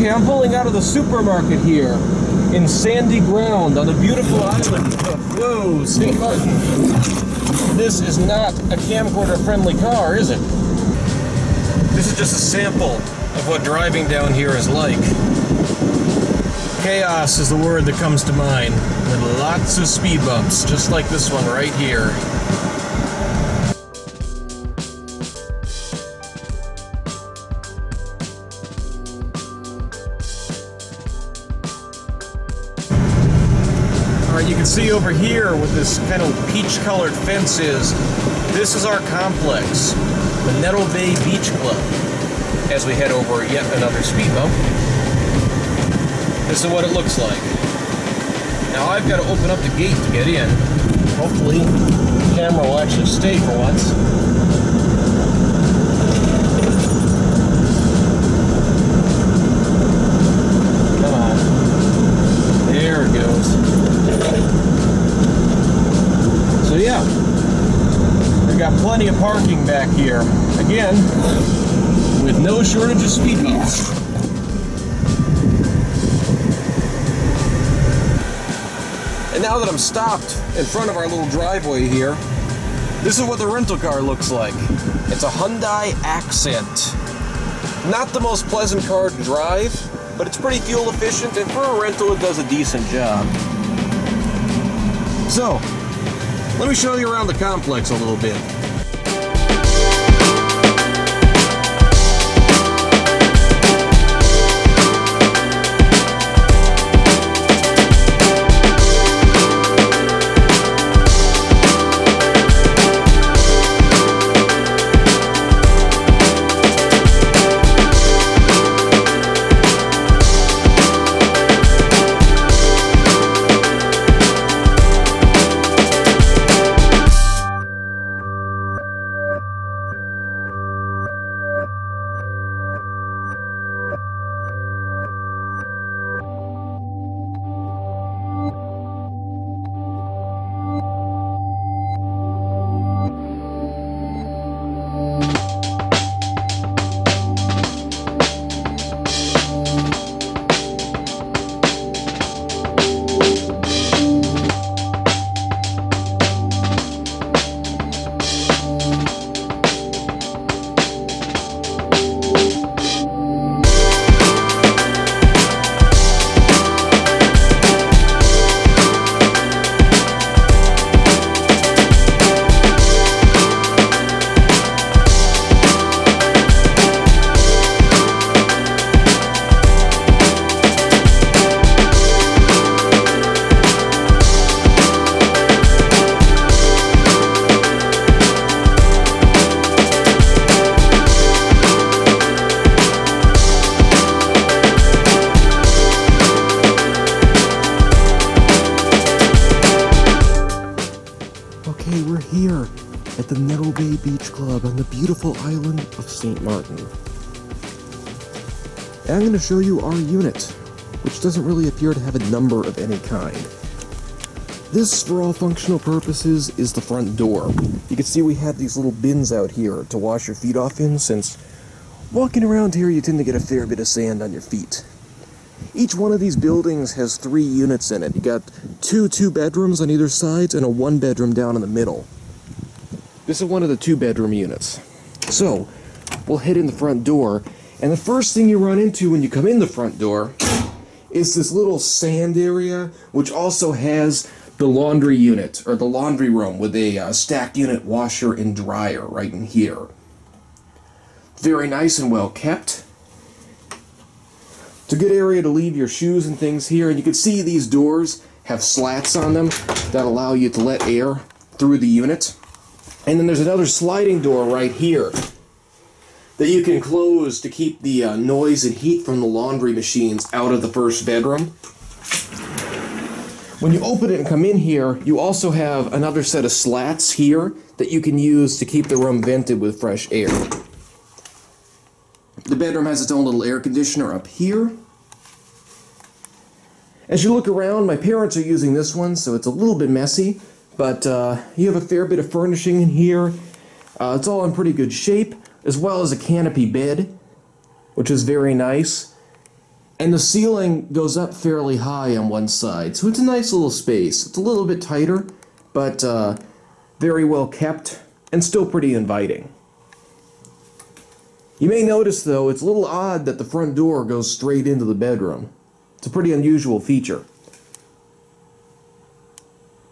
Okay, I'm pulling out of the supermarket here in sandy ground on the beautiful island of, whoa, St. Maarten. This is not a camcorder-friendly car, is it? This is just a sample of what driving down here is like. Chaos is the word that comes to mind, with lots of speed bumps, just like this one right here. Alright, you can see over here what this kind of peach-colored fence is. This is our complex, the Nettle Bay Beach Club, as we head over yet another speed bump. This is what it looks like. Now I've got to open up the gate to get in. Hopefully the camera will actually stay for once. Come on. There it goes. So yeah, we've got plenty of parking back here. Again, with no shortage of speed bumps. And now that I'm stopped in front of our little driveway here, this is what the rental car looks like. It's a Hyundai Accent. Not the most pleasant car to drive, but it's pretty fuel efficient, and for a rental it does a decent job. So, let me show you around the complex a little bit. Okay, we're here at the Nettle Bay Beach Club on the beautiful island of St. Maarten. And I'm going to show you our unit, which doesn't really appear to have a number of any kind. This, for all functional purposes, is the front door. You can see we have these little bins out here to wash your feet off in, since walking around here you tend to get a fair bit of sand on your feet. Each one of these buildings has 3 units in it. You got two bedrooms on either side and a 1-bedroom down in the middle. This is one of the 2-bedroom units. So, we'll head in the front door, and the first thing you run into when you come in the front door is this little sand area, which also has the laundry unit, or the laundry room, with a stacked unit washer and dryer right in here. Very nice and well kept. It's a good area to leave your shoes and things here, and you can see these doors have slats on them that allow you to let air through the unit. And then there's another sliding door right here that you can close to keep the noise and heat from the laundry machines out of the first bedroom. When you open it and come in here, you also have another set of slats here that you can use to keep the room vented with fresh air. The bedroom has its own little air conditioner up here. As you look around, my parents are using this one, so it's a little bit messy, but you have a fair bit of furnishing in here. It's all in pretty good shape, as well as a canopy bed, which is very nice. And the ceiling goes up fairly high on one side, so it's a nice little space. It's a little bit tighter, but very well kept and still pretty inviting. You may notice, though, it's a little odd that the front door goes straight into the bedroom. It's a pretty unusual feature.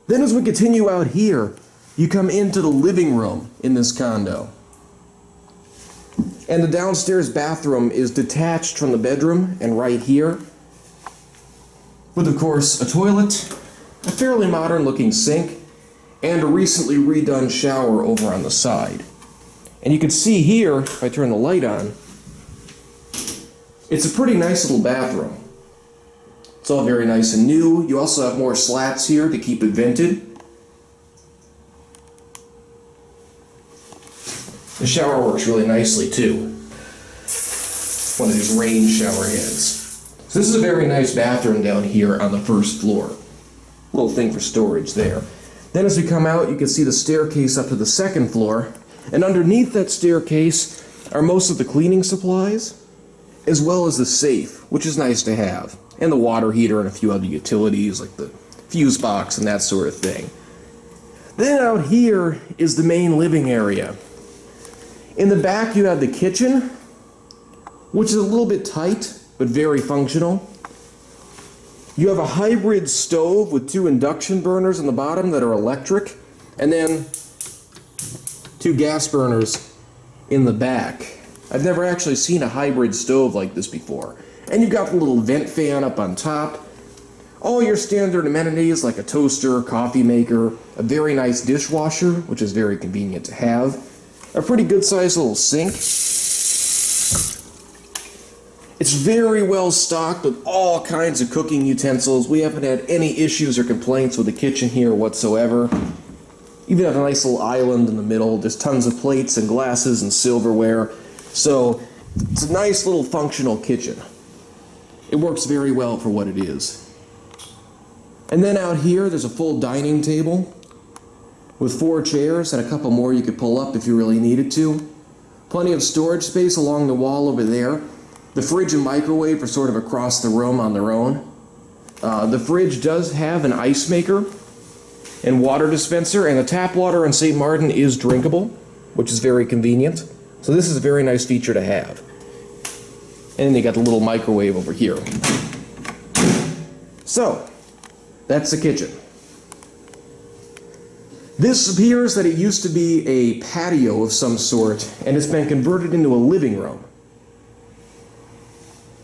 Then as we continue out here, you come into the living room in this condo. And the downstairs bathroom is detached from the bedroom and right here. With, of course, a toilet, a fairly modern looking sink, and a recently redone shower over on the side. And you can see here, if I turn the light on, it's a pretty nice little bathroom. It's all very nice and new. You also have more slats here to keep it vented. The shower works really nicely too. One of these rain shower heads. So this is a very nice bathroom down here on the first floor. Little thing for storage there. Then as we come out, you can see the staircase up to the second floor. And underneath that staircase are most of the cleaning supplies, as well as the safe, which is nice to have. And the water heater and a few other utilities like the fuse box and that sort of thing. Then out here is the main living area. In the back you have the kitchen, which is a little bit tight, but very functional. You have a hybrid stove with 2 induction burners on the bottom that are electric, and then 2 gas burners in the back. I've never actually seen a hybrid stove like this before. And you've got the little vent fan up on top. All your standard amenities like a toaster, coffee maker, a very nice dishwasher, which is very convenient to have, a pretty good sized little sink. It's very well stocked with all kinds of cooking utensils. We haven't had any issues or complaints with the kitchen here whatsoever. Even have a nice little island in the middle. There's tons of plates and glasses and silverware. So it's a nice little functional kitchen. It works very well for what it is. And then out here, there's a full dining table with 4 chairs and a couple more you could pull up if you really needed to. Plenty of storage space along the wall over there. The fridge and microwave are sort of across the room on their own. The fridge does have an ice maker and water dispenser, and the tap water in St. Maarten is drinkable, which is very convenient. So this is a very nice feature to have. And then you got the little microwave over here. So, that's the kitchen. This appears that it used to be a patio of some sort, and it's been converted into a living room.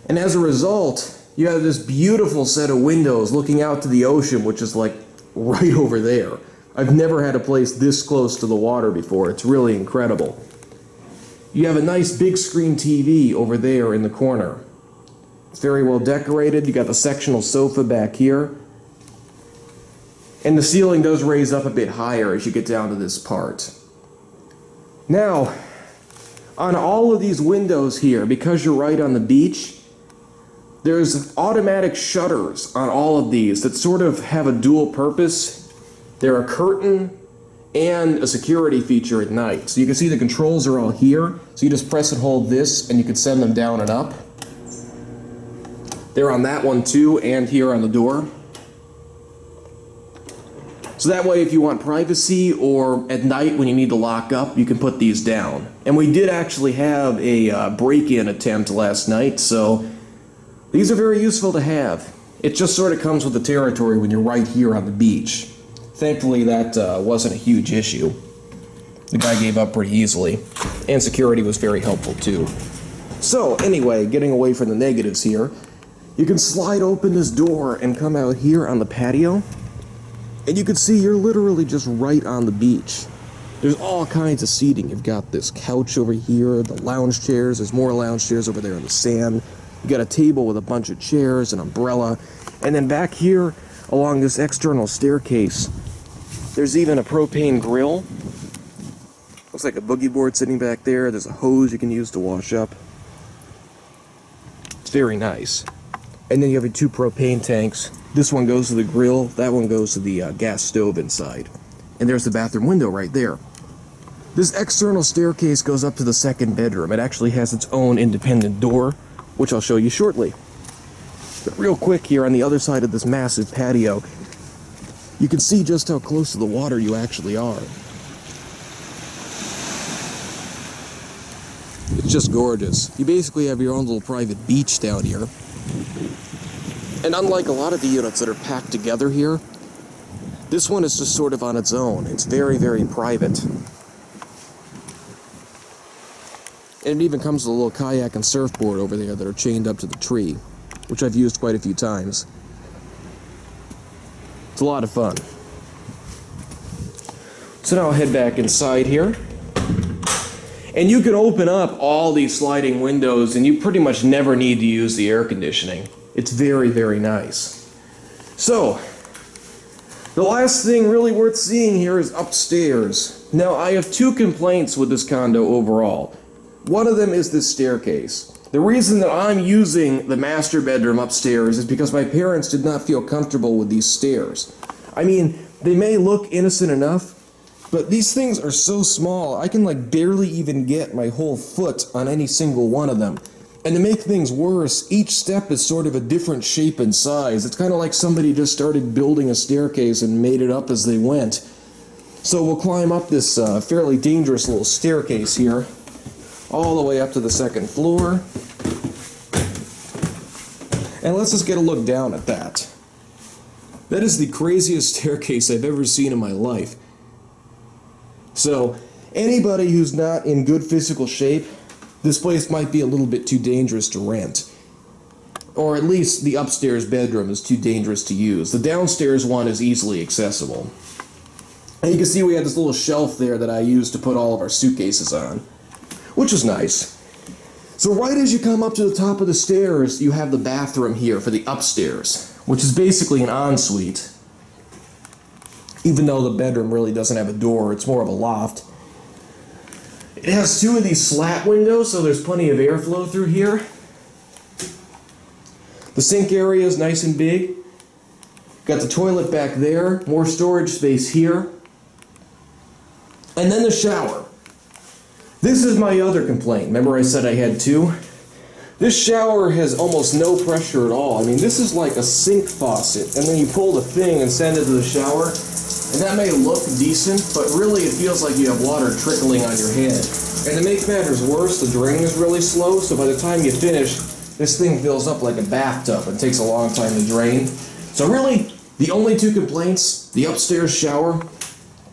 And as a result, you have this beautiful set of windows looking out to the ocean, which is like right over there. I've never had a place this close to the water before. It's really incredible. You have a nice big screen TV over there in the corner. It's very well decorated. You got the sectional sofa back here. And the ceiling does raise up a bit higher as you get down to this part. Now, on all of these windows here, because you're right on the beach, there's automatic shutters on all of these that sort of have a dual purpose. They're a curtain and a security feature at night. So you can see the controls are all here. So you just press and hold this and you can send them down and up. They're on that one too, and here on the door. So that way if you want privacy or at night when you need to lock up, you can put these down. And we did actually have a break-in attempt last night, so these are very useful to have. It just sort of comes with the territory when you're right here on the beach. Thankfully that wasn't a huge issue. The guy gave up pretty easily, and security was very helpful too. So anyway, getting away from the negatives here, you can slide open this door and come out here on the patio, and you can see you're literally just right on the beach. There's all kinds of seating. You've got this couch over here, the lounge chairs, there's more lounge chairs over there in the sand. You got a table with a bunch of chairs, an umbrella, and then back here along this external staircase, there's even a propane grill. Looks like a boogie board sitting back there. There's a hose you can use to wash up. It's very nice. And then you have your 2 propane tanks. This one goes to the grill, that one goes to the gas stove inside. And there's the bathroom window right there. This external staircase goes up to the second bedroom. It actually has its own independent door, which I'll show you shortly. But real quick here on the other side of this massive patio, you can see just how close to the water you actually are. It's just gorgeous. You basically have your own little private beach down here. And unlike a lot of the units that are packed together here, this one is just sort of on its own. It's very, very private. And it even comes with a little kayak and surfboard over there that are chained up to the tree, which I've used quite a few times. It's a lot of fun. So now I'll head back inside here. And you can open up all these sliding windows and you pretty much never need to use the air conditioning. It's very, very nice. So, the last thing really worth seeing here is upstairs. Now, I have two complaints with this condo overall. One of them is this staircase. The reason that I'm using the master bedroom upstairs is because my parents did not feel comfortable with these stairs. I mean, they may look innocent enough, but these things are so small, I can like barely even get my whole foot on any single one of them. And to make things worse, each step is sort of a different shape and size. It's kind of like somebody just started building a staircase and made it up as they went. So we'll climb up this fairly dangerous little staircase here, all the way up to the second floor. And let's just get a look down at that. That is the craziest staircase I've ever seen in my life. So, anybody who's not in good physical shape, this place might be a little bit too dangerous to rent. Or at least the upstairs bedroom is too dangerous to use. The downstairs one is easily accessible. And you can see we have this little shelf there that I used to put all of our suitcases on, which is nice. So right as you come up to the top of the stairs, you have the bathroom here for the upstairs, which is basically an ensuite. Even though the bedroom really doesn't have a door, it's more of a loft. It has two of these slat windows, so there's plenty of airflow through here. The sink area is nice and big. Got the toilet back there, more storage space here. And then the shower. This is my other complaint. Remember I said I had two? This shower has almost no pressure at all. I mean, this is like a sink faucet, and then you pull the thing and send it to the shower. And that may look decent, but really it feels like you have water trickling on your head. And to make matters worse, the drain is really slow, so by the time you finish, this thing fills up like a bathtub and takes a long time to drain. So really, the only two complaints, the upstairs shower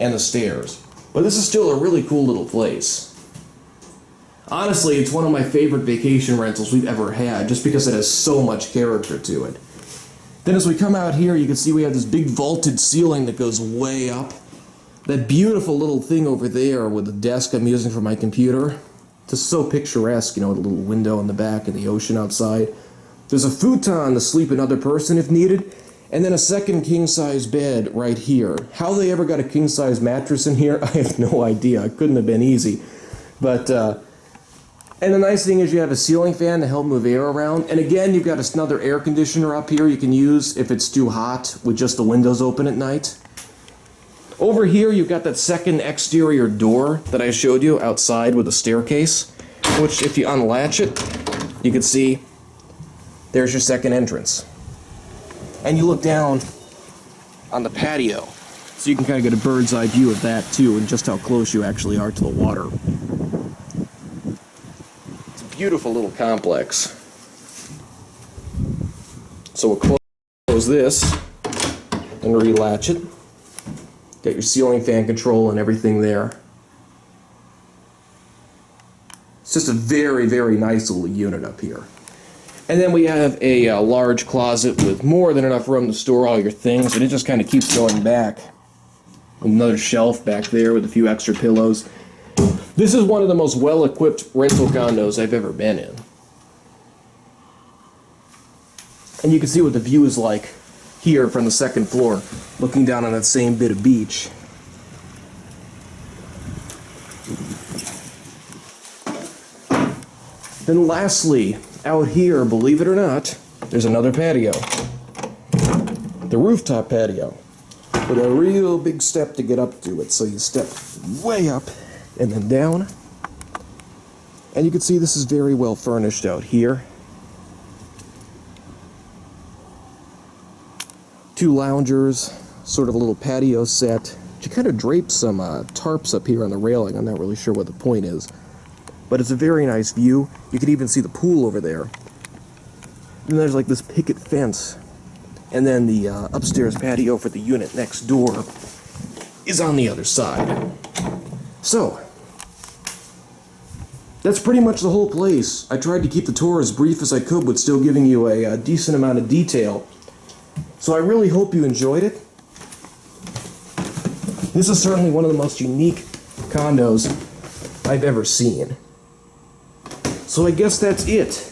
and the stairs. But this is still a really cool little place. Honestly, it's one of my favorite vacation rentals we've ever had, just because it has so much character to it. Then as we come out here, you can see we have this big vaulted ceiling that goes way up. That beautiful little thing over there with the desk I'm using for my computer. Just so picturesque, you know, with a little window in the back and the ocean outside. There's a futon to sleep another person if needed, and then a second king-size bed right here. How they ever got a king-size mattress in here, I have no idea. It couldn't have been easy. But, and the nice thing is you have a ceiling fan to help move air around. And again, you've got another air conditioner up here you can use if it's too hot with just the windows open at night. Over here, you've got that second exterior door that I showed you outside with a staircase, which if you unlatch it, you can see there's your second entrance. And you look down on the patio, so you can kind of get a bird's eye view of that too, and just how close you actually are to the water. It's a beautiful little complex. So we'll close this and relatch it. Got your ceiling fan control and everything there. It's just a very, very nice little unit up here. And then we have a large closet with more than enough room to store all your things, and it just kind of keeps going back. Another shelf back there with a few extra pillows. This is one of the most well-equipped rental condos I've ever been in. And you can see what the view is like here from the second floor, looking down on that same bit of beach. Then lastly, out here, believe it or not, there's another patio. The rooftop patio, with a real big step to get up to it. So you step way up and then down. And you can see this is very well furnished out here. 2 loungers, sort of a little patio set. She kind of draped some tarps up here on the railing. I'm not really sure what the point is. But it's a very nice view. You can even see the pool over there. And there's like this picket fence. And then the upstairs patio for the unit next door is on the other side. So, that's pretty much the whole place. I tried to keep the tour as brief as I could, but still giving you a decent amount of detail. So I really hope you enjoyed it. This is certainly one of the most unique condos I've ever seen. So I guess that's it.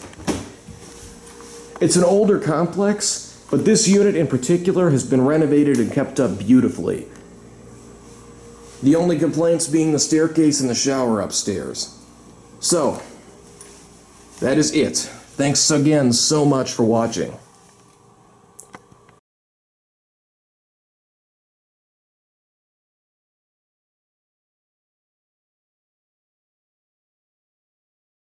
It's an older complex, but this unit in particular has been renovated and kept up beautifully. The only complaints being the staircase and the shower upstairs. So, that is it. Thanks again so much for watching.